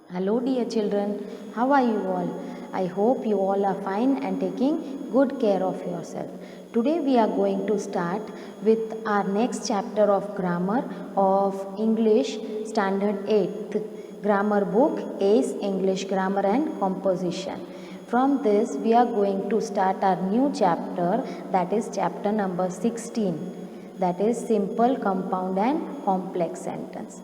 Hello dear children, how are you all? I hope you all are fine and taking good care of yourself. Today we are going to start with our next chapter of grammar of English Standard 8th grammar book is English Grammar and Composition. From this we are going to start our new chapter, that is chapter number 16, that is simple, compound and complex sentence.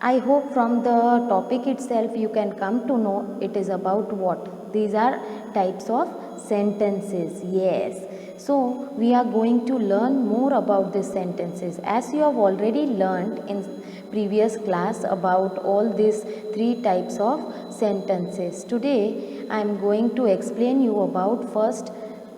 I hope from the topic itself you can come to know it is about what. These are types of sentences. Yes. So we are going to learn more about these sentences. As you have already learned in previous class about all these three types of sentences. Today I am going to explain you about first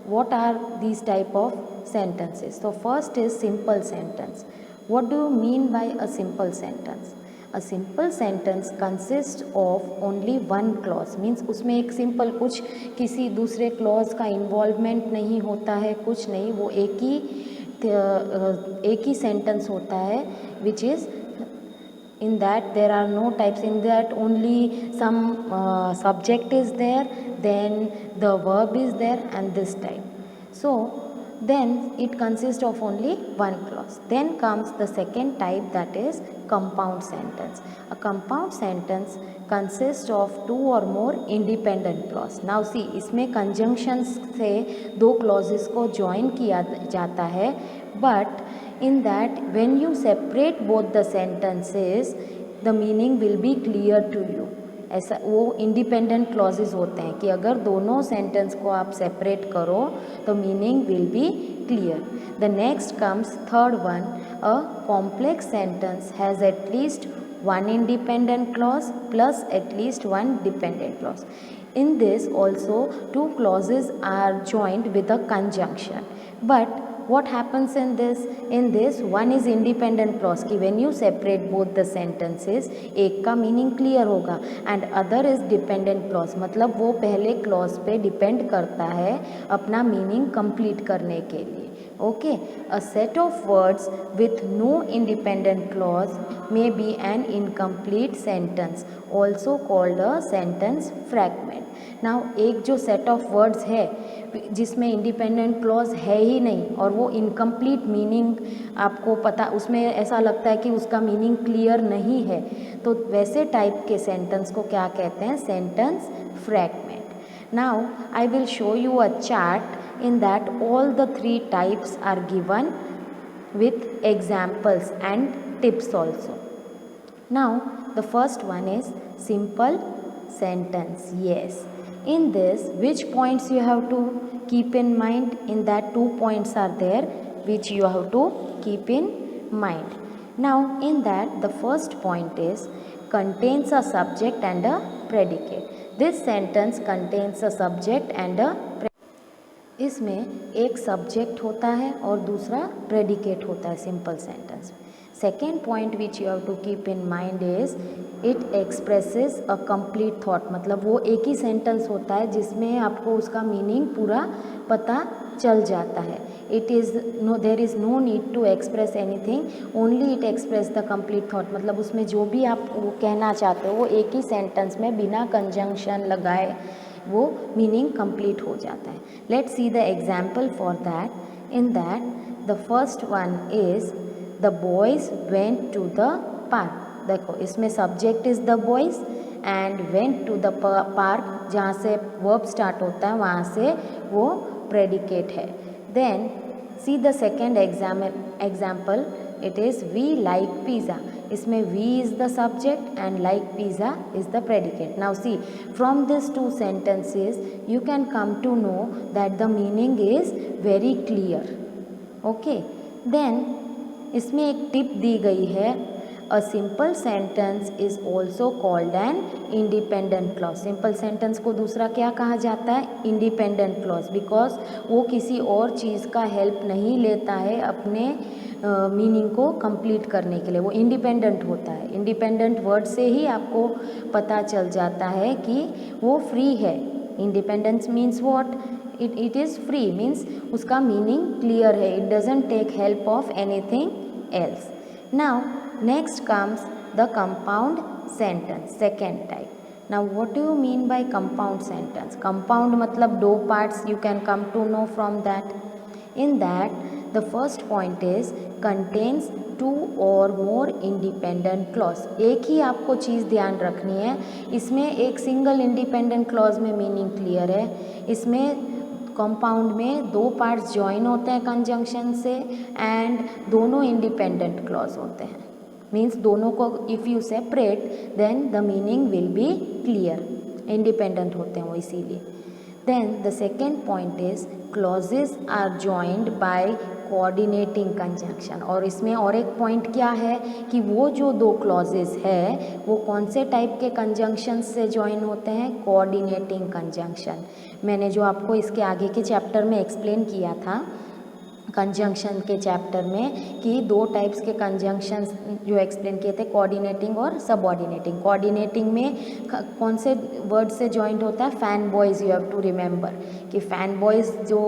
what are these type of sentences. So first is simple sentence. What do you mean by a simple sentence? A simple sentence consists of only one clause, means उसमें एक simple कुछ किसी दूसरे clause का involvement नहीं होता है, कुछ नहीं, वो एक ही सेंटेंस होता है which is in that there are no types, in that only some subject is there, then the verb is there and this type. So then it consists of only one clause. Then comes the second type, that is compound sentence. A compound sentence consists of two or more independent clause. Now see, इसमें conjunctions से दो clauses को join किया जाता है, but in that when you separate both the sentences the meaning will be clear to you. ऐसा वो independent clauses होते हैं कि अगर दोनों सेंटेंस को आप सेपरेट करो तो meaning will be clear. The next comes third one, a complex sentence has at least one independent clause plus at least one dependent clause. In this also two clauses are joined with a conjunction. But what happens in this? In this one is independent clause कि when you separate both the sentences एक का meaning clear होगा and other is dependent clause, मतलब वो पहले clause पे depend करता है अपना meaning complete करने के लिए. Okay, a set of words with no independent clause may be an incomplete sentence, also called a sentence fragment. Now एक जो set of words है जिसमें इंडिपेंडेंट क्लॉज है ही नहीं और वो इनकम्प्लीट मीनिंग आपको पता, उसमें ऐसा लगता है कि उसका मीनिंग क्लियर नहीं है, तो वैसे टाइप के सेंटेंस को क्या कहते हैं? Sentence fragment. Now I will show you a chart in that all the three types are given with examples and tips also. Now the first one is simple sentence. Yes, in this which points you have to keep in mind? In that two points are there which you have to keep in mind. Now in that the first point is contains a subject and a predicate. This sentence contains a subject and a predicate. इसमें एक subject होता है और दूसरा predicate होता है simple sentence. Second point which you have to keep in mind is it expresses a complete thought, मतलब वो एक ही सेंटेंस होता है जिसमें आपको उसका मीनिंग पूरा पता चल जाता है. It is no, there is no need to express anything, only it express the complete thought, मतलब उसमें जो भी आप वो कहना चाहते हो वो एक ही सेंटेंस में बिना कंजंक्शन लगाए वो मीनिंग कंप्लीट हो जाता है. Let's see the example for that. In that the first one is the boys went to the park. देखो इसमें subject is the boys and went to the park, जहाँ से वर्ब स्टार्ट होता है वहाँ से वो प्रेडिकेट है. Then see the second example, it is we like pizza. इसमें we is the subject and like pizza is the predicate. Now see from this two sentences you can come to know that the meaning is very clear. Okay, then इसमें एक tip दी गई है, a simple sentence is also called an independent clause. Simple sentence को दूसरा क्या कहा जाता है? इंडिपेंडेंट क्लॉज, बिकॉज वो किसी और चीज़ का हेल्प नहीं लेता है अपने मीनिंग को कंप्लीट करने के लिए, वो इंडिपेंडेंट होता है. इंडिपेंडेंट वर्ड से ही आपको पता चल जाता है कि वो फ्री है. Independence means what? It is free means उसका मीनिंग क्लियर है, it doesn't take help of anything else. Now next comes the compound sentence, second type. Now what do you mean by compound sentence? Compound मतलब दो parts, you can come to know from that. In that the first point is contains two or more independent clause. एक ही आपको चीज़ ध्यान रखनी है, इसमें एक single independent clause में मीनिंग क्लियर है, इसमें कंपाउंड में दो पार्ट्स ज्वाइन होते हैं कंजंक्शन से एंड दोनों इंडिपेंडेंट क्लॉज होते हैं, मीन्स दोनों को if you separate then the meaning will be clear, independent होते हैं वो इसीलिए. Then the second point is clauses are joined by coordinating conjunction. और इसमें और एक पॉइंट क्या है कि वो जो दो क्लॉजेज है वो कौन से टाइप के कंजंक्शन से ज्वाइन होते हैं? Coordinating conjunction. मैंने जो आपको इसके आगे के चैप्टर में एक्सप्लेन किया था कंजंक्शन के चैप्टर में कि दो टाइप्स के कंजंक्शंस जो एक्सप्लेन किए थे, कोऑर्डिनेटिंग और सबऑर्डिनेटिंग. कोऑर्डिनेटिंग में कौन से वर्ड से जॉइंट होता है? FANBOYS. You have to remember कि फैन बॉयज़ जो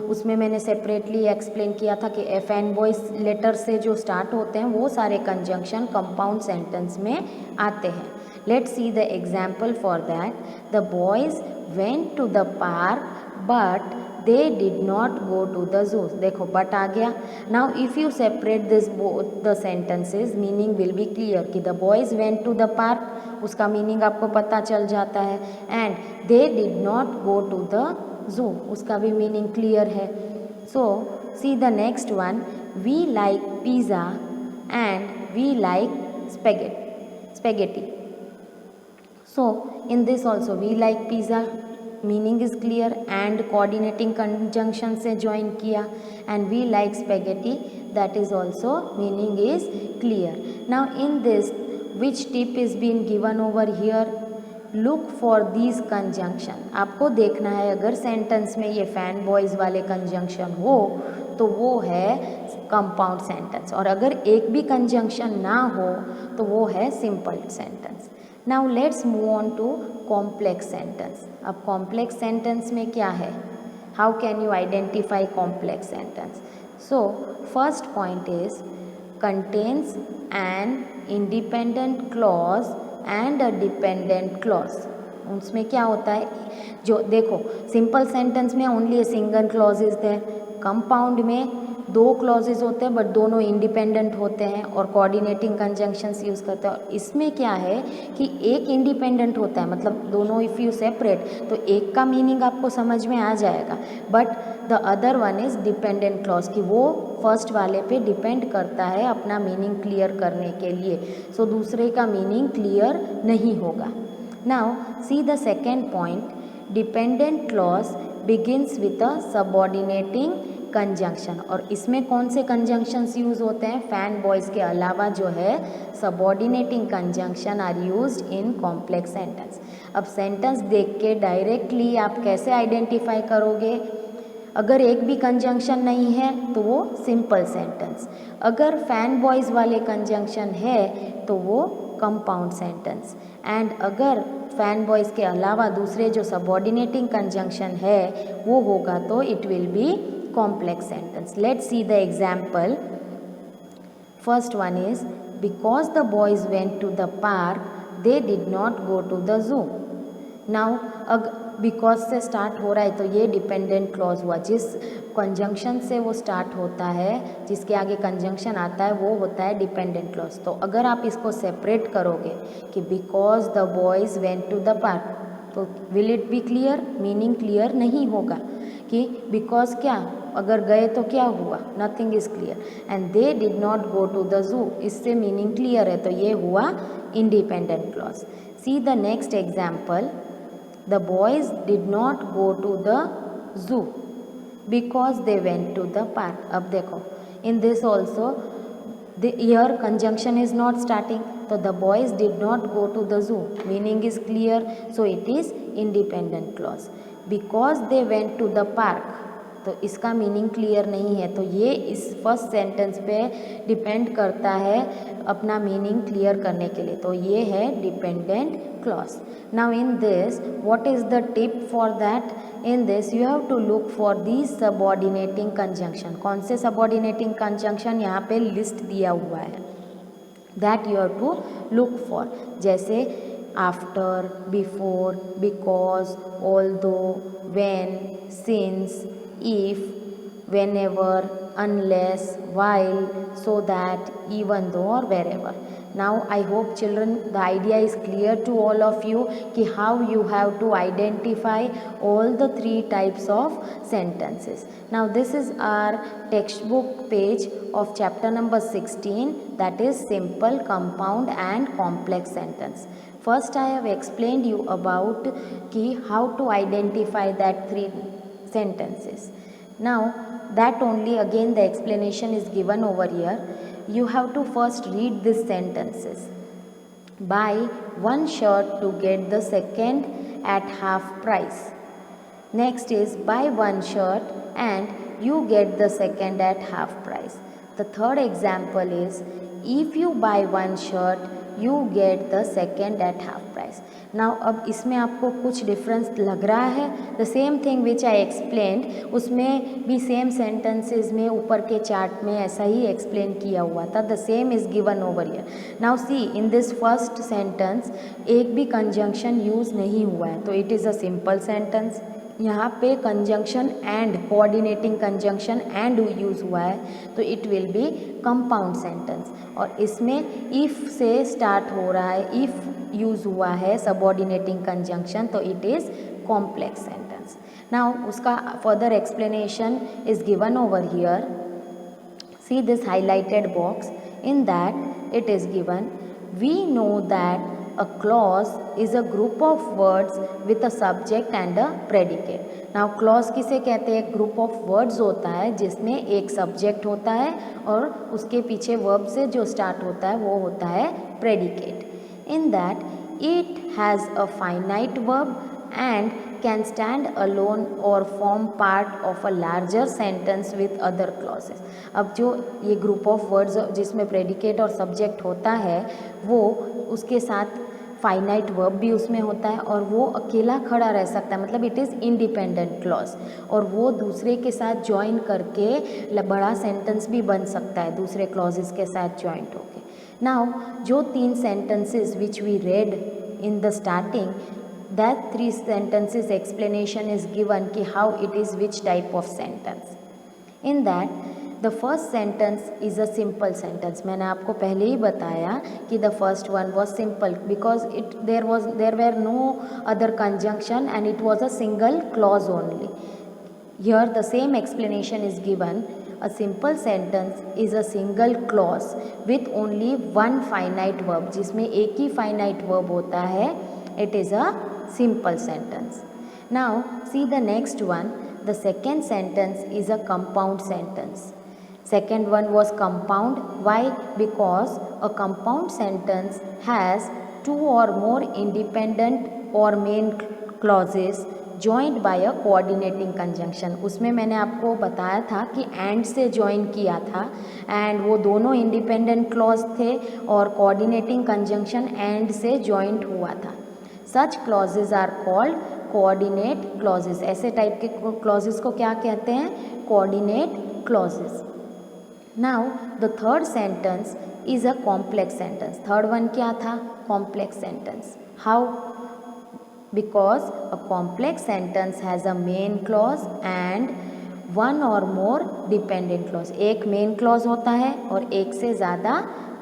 उसमें मैंने सेपरेटली एक्सप्लेन किया था कि फैन बॉयज़ लेटर से जो स्टार्ट होते हैं वो सारे कंजंक्शन कंपाउंड सेंटेंस में आते हैं. Let's see the example for that. The boys went to the park but they did not go to the zoo. देखो बट आ गया. now if you separate this both the sentences meaning will be clear कि the boys went to the park, उसका meaning आपको पता चल जाता है, and they did not go to the zoo, उसका भी मीनिंग क्लियर है. so see the next one. we like pizza and we like spaghetti. so in this also we like pizza, meaning is clear and coordinating conjunction से join किया, and we like spaghetti, that is also meaning is clear. Now in this which tip is been given over here? Look for these conjunction. आपको देखना है अगर sentence में ये fan boys वाले conjunction हो तो वो है कंपाउंड सेंटेंस, और अगर एक भी कंजंक्शन ना हो तो वो है simple sentence. Now let's move on to complex sentence. अब कॉम्प्लेक्स सेंटेंस में क्या है? How can you identify complex sentence? So first point is contains an independent clause and a dependent clause. उसमें क्या होता है? जो देखो सिंपल सेंटेंस में only a single clause is there, compound में दो क्लॉजेज होते हैं बट दोनों इंडिपेंडेंट होते हैं और कोऑर्डिनेटिंग कंजंक्शंस यूज़ करते हैं. और इसमें क्या है कि एक इंडिपेंडेंट होता है, मतलब दोनों इफ़ यू सेपरेट तो एक का मीनिंग आपको समझ में आ जाएगा, but the other one is dependent clause कि वो फर्स्ट वाले पे डिपेंड करता है अपना मीनिंग क्लियर करने के लिए. सो दूसरे का मीनिंग क्लियर नहीं होगा. Now see the second point. Dependent clause begins with a subordinating conjunction. और इसमें कौन से कंजंक्शंस यूज़ होते हैं? फैन बॉयज़ के अलावा जो है subordinating conjunction are used in complex sentence. अब सेंटेंस देख के डायरेक्टली आप कैसे आइडेंटिफाई करोगे? अगर एक भी कंजंक्शन नहीं है तो वो सिंपल सेंटेंस, अगर फैन बॉयज़ वाले कंजंक्शन है तो वो कंपाउंड सेंटेंस, एंड अगर फैन बॉयज़ के अलावा दूसरे जो सबऑर्डिनेटिंग कंजंक्शन है वो होगा तो it will be complex sentence. Let's see the example. First one is because the boys went to the park they did not go to the zoo. Now because से start हो रहा है तो ये डिपेंडेंट क्लॉज हुआ. जिस conjunction से वो स्टार्ट होता है, जिसके आगे कंजंक्शन आता है वो होता है डिपेंडेंट क्लॉज. तो अगर आप इसको सेपरेट करोगे कि because the boys went to the park तो will it be clear? Meaning clear नहीं होगा कि बिकॉज क्या, अगर गए तो क्या हुआ? Nothing is clear. And they did not go to the zoo, इससे मीनिंग क्लियर है तो ये हुआ independent clause. See the next example. The boys did not go to the zoo because they went to the park. अब देखो in this also here conjunction is not starting, so the boys did not go to the zoo, meaning is clear, so it is independent clause. Because they went to the park, तो इसका meaning clear नहीं है, तो ये इस first sentence पे depend करता है अपना मीनिंग क्लियर करने के लिए, तो ये है dependent clause. Now in this what is the tip for that? In this you have to look for the subordinating conjunction. कौन से सबऑर्डिनेटिंग कंजंक्शन यहाँ पे लिस्ट दिया हुआ है, that you have to look for. जैसे after, before, because, although, when, since, if, whenever, unless, while, so that, even though or wherever. Now I hope children the idea is clear to all of you कि how you have to identify all the three types of sentences. Now this is our textbook page of chapter number 16, that is simple, compound and complex sentence. First I have explained you about कि how to identify that three sentences. Now that only again the explanation is given over here. You have to first read these sentences. Buy one shirt to get the second at half price. Next is buy one shirt and you get the second at half price. The third example is if you buy one shirt you get the second at half price. Now अब इसमें आपको कुछ difference लग रहा है? The same thing which I explained, उसमें भी same sentences में ऊपर के चार्ट में ऐसा ही एक्सप्लेन किया हुआ था. The same is given over here. Now see in this first sentence एक भी कंजंक्शन यूज़ नहीं हुआ है, तो it is a simple sentence. यहाँ पे conjunction and, coordinating conjunction and use हुआ है, तो it will be compound sentence. और इसमें इफ़ से स्टार्ट हो रहा है, इफ़ यूज़ हुआ है सबऑर्डिनेटिंग कंजंक्शन, तो it is complex sentence. Now उसका further explanation is given over here. See this highlighted box. In that it is given we know that a clause is a group of words with a subject and a predicate. Now clause किसे कहते हैं? Group of words होता है जिसमें एक subject होता है और उसके पीछे वर्ब से जो स्टार्ट होता है वो होता है predicate. In that it has a finite verb and can stand alone or form part of a larger sentence with other clauses. अब जो ये ग्रुप ऑफ वर्ड्स जिसमें प्रेडिकेट और सब्जेक्ट होता है वो उसके साथ फाइनाइट वर्ब भी उसमें होता है और वो अकेला खड़ा रह सकता है, मतलब इट इज़ इंडिपेंडेंट क्लॉज, और वो दूसरे के साथ ज्वाइन करके बड़ा सेंटेंस भी बन सकता है दूसरे क्लॉजेस के साथ ज्वाइंट होके. नाउ जो तीन sentences which we read in the starting, that three sentences explanation is given कि how it is which type of sentence. In that the first sentence is a simple sentence. मैंने आपको पहले ही बताया कि the first one was simple because there were no other conjunction and it was a single clause only. Here the same explanation is given. A simple sentence is a single clause with only one finite verb, जिसमें एक ही finite verb होता है. It is a simple sentence. Now see the next one. The second sentence is a compound sentence. Second one was compound. Why? Because a compound sentence has two or more independent or main clauses joined by a coordinating conjunction. उसमें मैंने आपको बताया था कि and से join किया था and वो दोनों independent clause थे और coordinating conjunction and से joined हुआ था. Such clauses are called coordinate clauses. ऐसे टाइप के clauses को क्या कहते हैं? Coordinate clauses. Now the third sentence is a complex sentence. Third one क्या था? Complex sentence. How? Because a complex sentence has a main clause and one or more dependent clause. एक main clause होता है और एक से ज़्यादा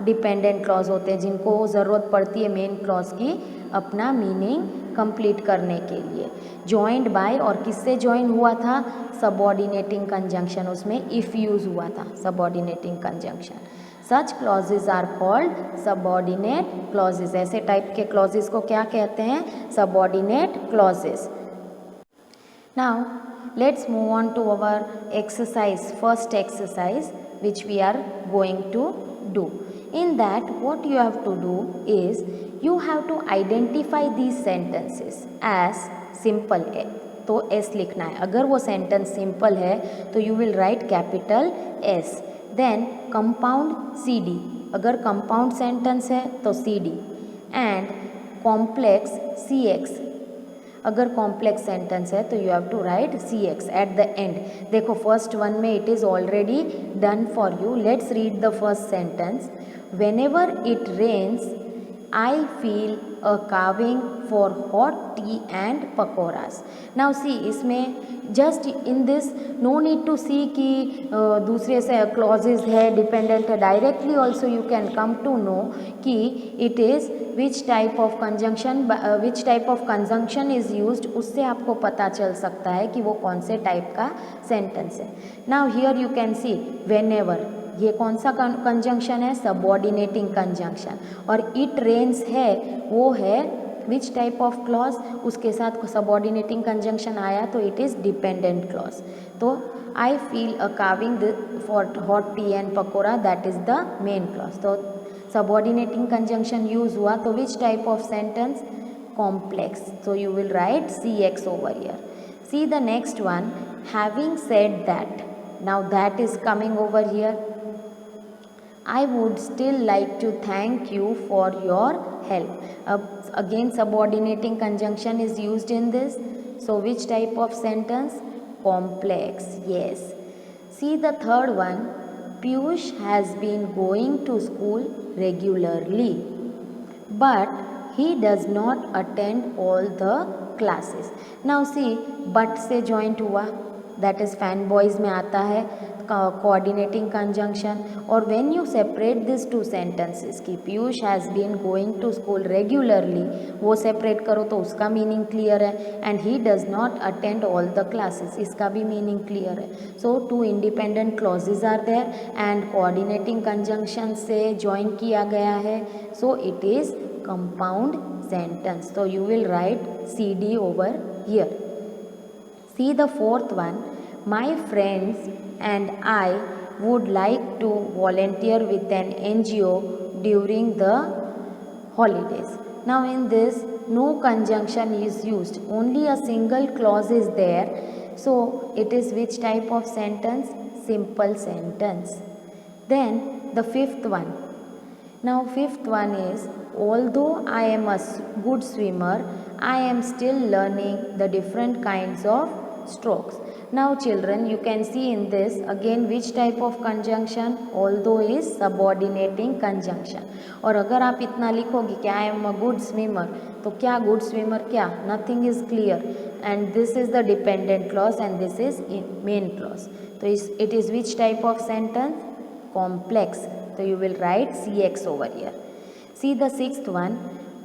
dependent clause होते हैं जिनको ज़रूरत पड़ती है main clause की अपना मीनिंग कंप्लीट करने के लिए. जॉइंड बाय, और किससे जॉइन हुआ था? सबऑर्डिनेटिंग कंजंक्शन, उसमें इफ़ यूज़ हुआ था subordinating conjunction. Such clauses are called subordinate clauses. ऐसे टाइप के क्लॉजेज को क्या कहते हैं? Subordinate clauses. Now let's move on to our exercise, first exercise which we are going to do. In that what you have to do is you have to identify these sentences as simple. तो S लिखना है. अगर वो sentence simple है तो you will write capital S. Then compound CD. अगर compound sentence है तो CD. And complex CX. अगर कॉम्प्लेक्स सेंटेंस है तो you have to write CX at the end. देखो फर्स्ट वन में it is already done for you. Let's read the first sentence. Whenever it rains I feel a craving for hot tea and pakoras. Now see, इसमें just in this no need to see कि दूसरे से clauses है, dependent है. Directly also you can come to know कि it is which type of conjunction is used. उससे आपको पता चल सकता है कि वो कौन से टाइप का सेंटेंस है. Now here you can see whenever, ये कौन सा कंजंक्शन है? Subordinating conjunction. और इट रेन्स है, वो है विच टाइप ऑफ क्लॉज, उसके साथ सबऑर्डिनेटिंग कंजंक्शन आया तो इट इज़ डिपेंडेंट क्लॉज. तो I feel a craving for hot tea and pakora, that is the main clause. तो सबऑर्डिनेटिंग कंजंक्शन यूज हुआ तो which type of sentence? Complex. So you will write CX over here. See the next one, having said that. Now that is coming over here. I would still like to thank you for your help. Again subordinating conjunction is used in this. So which type of sentence? Complex. Yes. See the third one. Piyush has been going to school regularly, but he does not attend all the classes. Now see, but से joint हुआ, that is fan boys में आता है coordinating conjunction. और when you separate these two sentences कि Piyush has been going to school regularly, वो separate करो तो उसका meaning clear है. and he does not attend all the classes, इसका भी meaning clear है. so two independent clauses are there and coordinating conjunction से join किया गया है. so it is compound sentence. So you will write CD over here. See the fourth one. My friends and I would like to volunteer with an NGO during the holidays. Now in this no conjunction is used, only a single clause is there. So it is which type of sentence? Simple sentence. Then the fifth one. Now fifth one is, although I am a good swimmer, I am still learning the different kinds of strokes. Now children, you can see in this again which type of conjunction? Although is subordinating conjunction. और अगर आप इतना लिखोगे कि I am a good swimmer, तो क्या good swimmer क्या? Nothing is clear. And this is the dependent clause and this is main clause. So it is which type of sentence? Complex. So you will write CX over here. See the sixth one.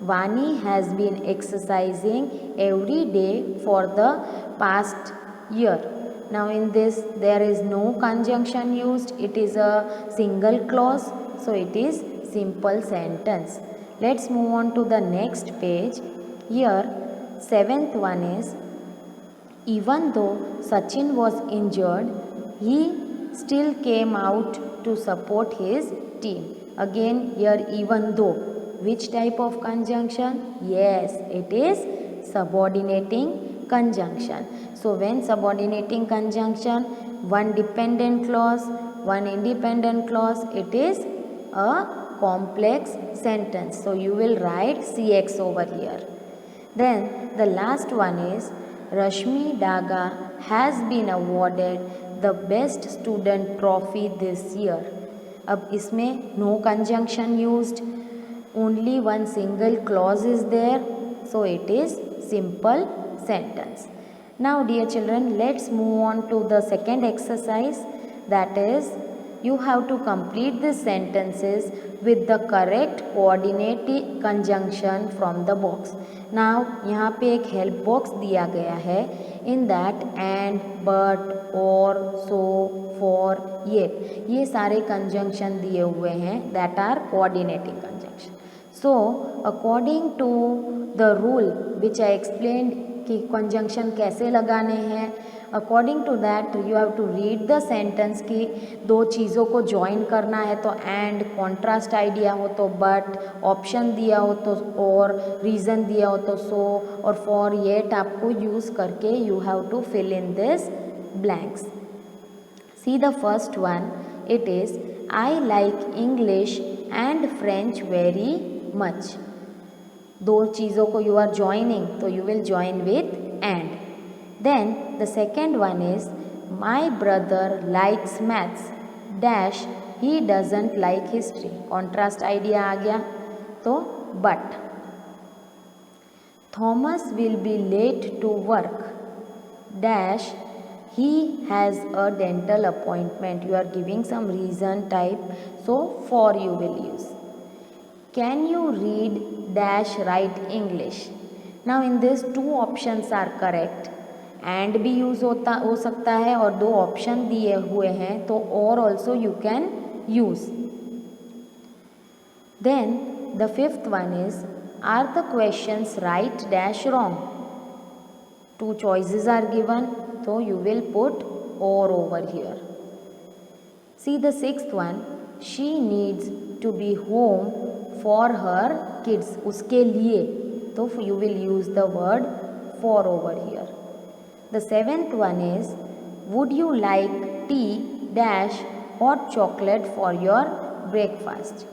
Vani has been exercising every day for the past year. Now in this there is no conjunction used, it is a single clause, so it is simple sentence. Let's move on to the next page. Here seventh one is, even though Sachin was injured, he still came out to support his team. Again here even though, which type of conjunction? Yes, it is subordinating conjunction. So when subordinating conjunction, one dependent clause, one independent clause, it is a complex sentence. So you will write CX over here. Then the last one is, Rashmi Daga has been awarded the best student trophy this year. अब इसमें no conjunction used, only one single clause is there, so it is simple sentence. Now dear children, let's move on to the second exercise, that is you have to complete these sentences with the correct coordinating conjunction from the box. Now यहाँ पे एक help box दिया गया है. In that and, but, or, so, for, yet, ये सारे conjunction दिए हुए हैं that are coordinating conjunction. So according to the rule which I explained कि conjunction कैसे लगाने हैं, according to that you have to read the sentence कि दो चीज़ों को join करना है तो and, contrast idea हो तो but, option दिया हो तो or, reason दिया हो तो so, और for, yet आपको use करके you have to fill in this blanks. See the first one, it is, I like English and French very much. दो चीज़ों को you are joining तो you will join with and. Then the second one is, my brother likes maths dash, he doesn't like history. Contrast idea आ गया तो but. Thomas will be late to work dash he has a dental appointment. You are giving some reason type, so for you will use. Can you read dash write English? Now in this two options are correct. And भी use हो सकता है और दो option दिए हुए हैं तो और also you can use. Then the fifth one is are the questions right dash wrong. Two choices are given so you will put or over here. See the sixth one, she needs to be home for her kids. उसके लिए तो you will use the word for over here. The seventh one is, would you like tea dash hot chocolate for your breakfast?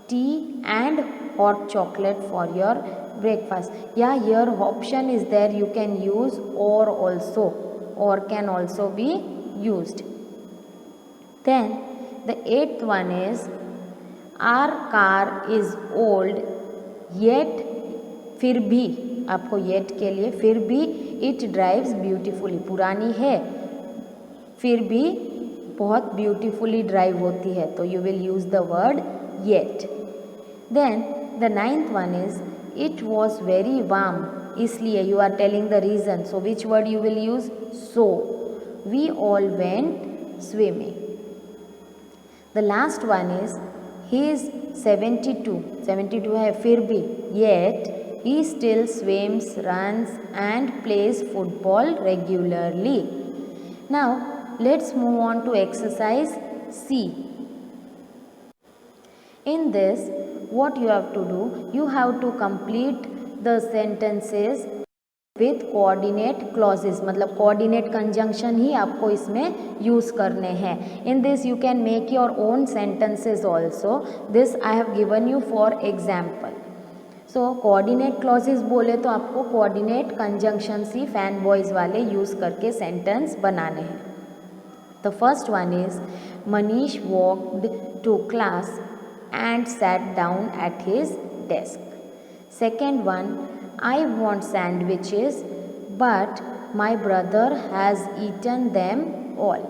Tea and hot chocolate for your breakfast. Yeah, here option is there, you can use or also, or can also be used. Then the eighth one is, our car is old yet फिर भी, आपको yet के लिए फिर भी it drives beautifully, पुरानी है फिर भी बहुत ब्यूटीफुली ड्राइव होती है तो you will use the word yet. Then the ninth one is it was very warm, इसलिए you are telling the reason, so which word you will use? So we all went swimming. The last one is he is 72 है फिर भी, yet he still swims, runs and plays football regularly. Now let's move on to exercise C. In this, what you have to do, you have to complete the sentences with coordinate clauses. मतलब coordinate conjunction ही आपको इसमें use करने हैं. In this you can make your own sentences also. This I have given you for example. So coordinate clauses बोले तो आपको coordinate conjunctions ही FANBOYS वाले यूज़ करके सेंटेंस बनाने हैं. The first one is Manish walked to class and sat down at his desk. Second one, I want sandwiches but my brother has eaten them all.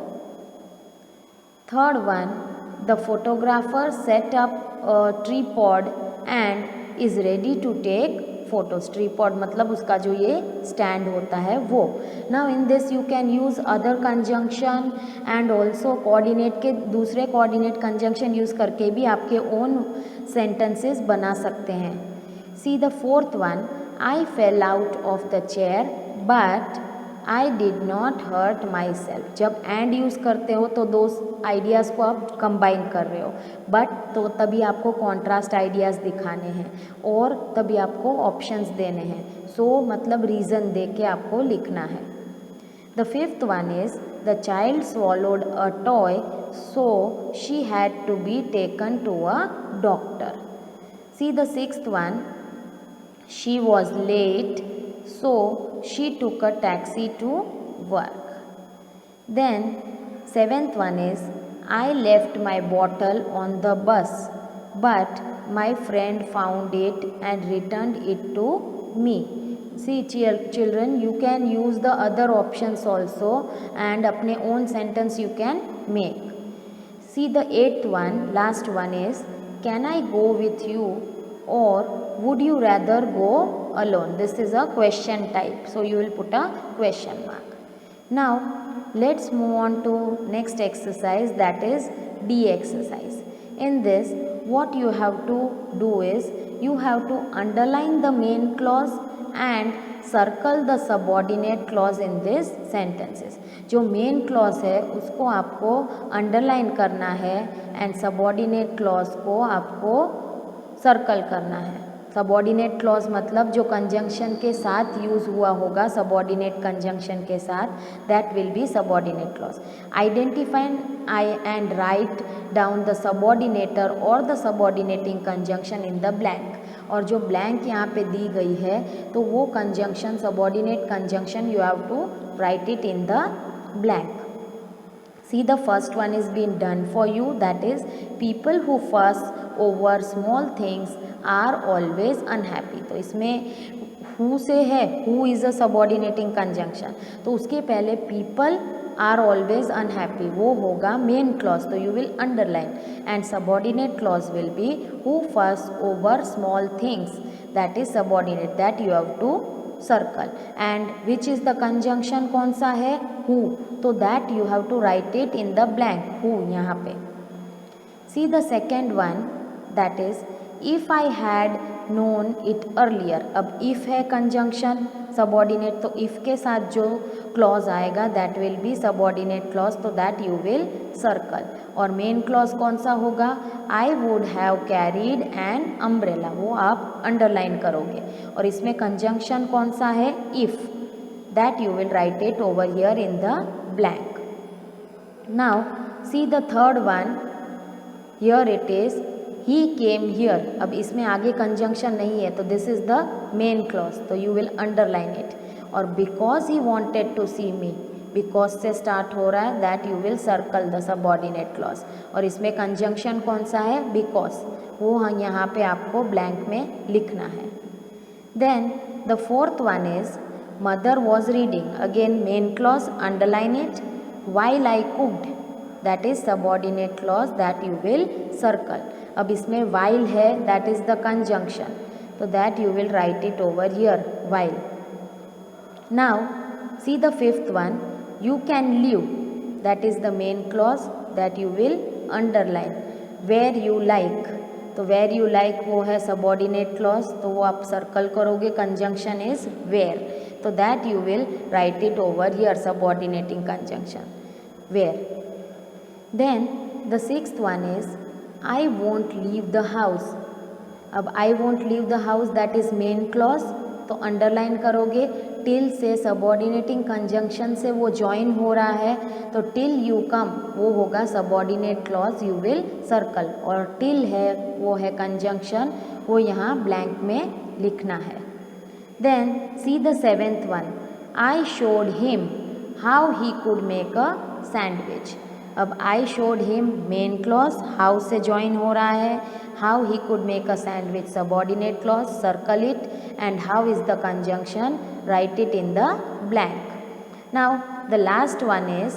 Third one, the photographer set up tripod and is ready to take photos. Tripod मतलब उसका जो ये stand होता है वो. Now in this you can use other conjunction and also coordinate के दूसरे coordinate conjunction use करके भी आपके ओन सेंटेंसेस बना सकते हैं. See the fourth one, I fell out of the chair but I did not hurt myself. जब and use करते हो तो दो आइडियाज़ को आप कंबाइन कर रहे हो, बट तो तभी आपको कॉन्ट्रास्ट आइडियाज़ दिखाने हैं और तभी आपको ऑप्शंस देने हैं. सो मतलब रीज़न दे के आपको लिखना है. The fifth one is the child swallowed a toy so she had to be taken to a doctor. See the sixth one, she was late so she took a taxi to work. Then seventh one is, I left my bottle on the bus but my friend found it and returned it to me. See children, you can use the other options also and अपने own sentence you can make. See the eighth one, last one is, can I go with you or would you rather go alone? This is a question type, so you will put a question mark. Now let's move on to next exercise, that is D exercise. In this what you have to do is you have to underline the main clause and circle the subordinate clause in this sentences. जो main clause है उसको आपको underline करना है and subordinate clause को आपको circle करना है. सबऑर्डिनेट क्लॉज मतलब जो कंजंक्शन के साथ यूज़ हुआ होगा, सबऑर्डिनेट कंजंक्शन के साथ, that will be subordinate clause. Identify I and write down the subordinator और the subordinating conjunction in the blank. और जो ब्लैंक यहाँ पे दी गई है तो वो conjunction, subordinate conjunction, you have to write it in the blank. See, the first one is being done for you, that is, people who fuss over small things are always unhappy. तो इसमें who से है, who is a subordinating conjunction, तो उसके पहले people are always unhappy, वो होगा main clause, तो you will underline. And subordinate clause will be who first over small things, that is subordinate, that you have to circle. And which is the conjunction, कौन सा है, who, तो that you have to write it in the blank, who यहाँ पे। सी the second one, that is if I had known it earlier. अब if है conjunction subordinate, तो if के साथ जो क्लॉज आएगा that will be subordinate clause, तो दैट यू विल सर्कल। और मेन क्लॉज कौन सा होगा, I would have carried an umbrella, वो आप अंडरलाइन करोगे। और इसमें कंजंक्शन कौन सा है, if, that you will write it over here in the blank. Now see the third one, here it is he came here. अब इसमें आगे कंजंक्शन नहीं है, तो this is the main clause, तो यू विल अंडरलाइन इट। और because he wanted to see me, because से start हो रहा है, that you will circle the subordinate clause. और इसमें कंजंक्शन कौन सा है, बिकॉज, वो यहाँ पे आपको ब्लैंक में लिखना है। Then the fourth one is mother was reading, again main clause, underline it. While I cooked, that is subordinate clause, that you will circle. अब इसमें वाइल है, दैट इज द कंजंक्शन, तो that you will write it over here, while. Now see the fifth one, you can live, that is the main clause, that you will underline। where you like, तो where you like वो है subordinate clause, तो वो आप circle करोगे, conjunction is where, तो that you will write it over here, subordinating conjunction, where। then the sixth one is I won't leave the house। अब I won't leave the house, that is main clause, तो underline करोगे। Till से subordinating conjunction से वो join हो रहा है, तो टिल यू कम वो होगा subordinate clause, you will circle. और टिल है वो है कंजंक्शन, वो यहाँ ब्लैंक में लिखना है। Then see the seventh one, I showed him how he could make a sandwich. अब I showed him main clause, how से ज्वाइन हो रहा है, how he could make a sandwich subordinate clause, circle it. And how is the conjunction, write it in the blank. Now the last one is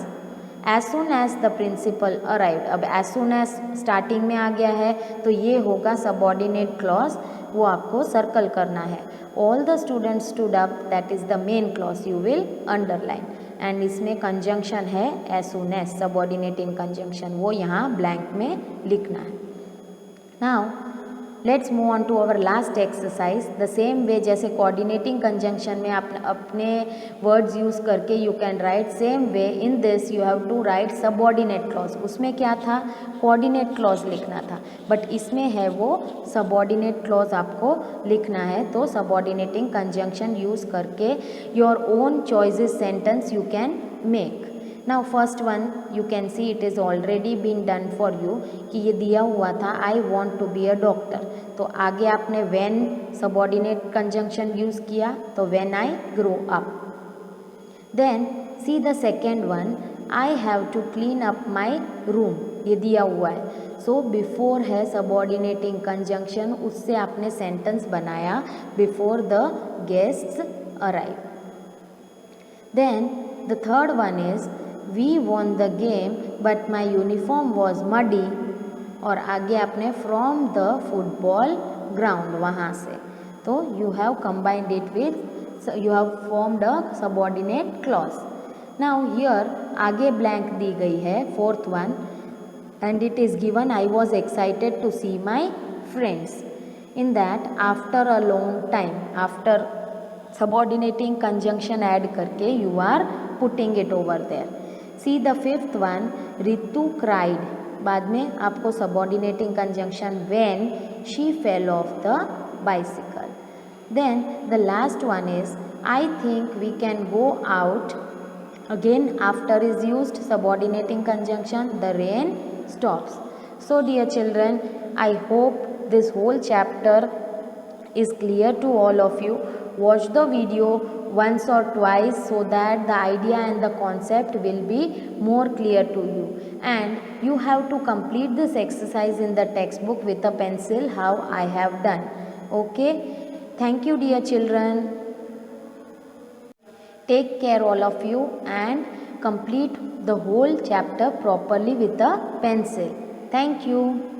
as soon as the principal arrived. अब as soon as starting में आ गया है, तो ये होगा subordinate clause, वो आपको सर्कल करना है। All the students stood up, that is the main clause, you will underline. And इसमें कंजंक्शन है as soon as, subordinating conjunction, वो यहाँ ब्लैंक में लिखना है। Now let's move on to our last exercise. The same way जैसे coordinating conjunction में आप अपने वर्ड्स यूज़ करके you can write, same way in this you have to write subordinate clause. उसमें क्या था, कोऑर्डिनेट क्लॉज लिखना था, बट इसमें है वो सबॉर्डिनेट क्लॉज आपको लिखना है। तो सबॉर्डिनेटिंग कंजंक्शन यूज़ करके your own choices sentence you can make. Now first one you can see it is already been done for you, कि ये दिया हुआ था I want to be a doctor, तो आगे आपने व्हेन सबॉर्डिनेट कंजंक्शन यूज़ किया, तो when I grow up. Then see the second one, I have to clean up my room, ये दिया हुआ है, सो बिफोर है सबॉर्डिनेटिंग कंजंक्शन, उससे आपने सेंटेंस बनाया before the guests arrive. Then the third one is we won the game but my uniform was muddy, और आगे आपने फ्रॉम द फुटबॉल ग्राउंड, वहाँ से, तो you have combined it with, you have formed a subordinate clause. Now here आगे blank दी गई है fourth one, and it is given I was excited to see my friends. In that after a long time, after subordinating conjunction add करके you are putting it over there. See the fifth one, Ritu cried, बाद में आपको subordinating conjunction when she fell off the bicycle. Then the last one is I think we can go out, again after is used subordinating conjunction, the rain stops. So dear children, I hope this whole chapter is clear to all of you. watch the video once or twice so that the idea and the concept will be more clear to you. And you have to complete this exercise in the textbook with a pencil how I have done. Okay, thank you dear children. Take care all of you and complete the whole chapter properly with a pencil. Thank you.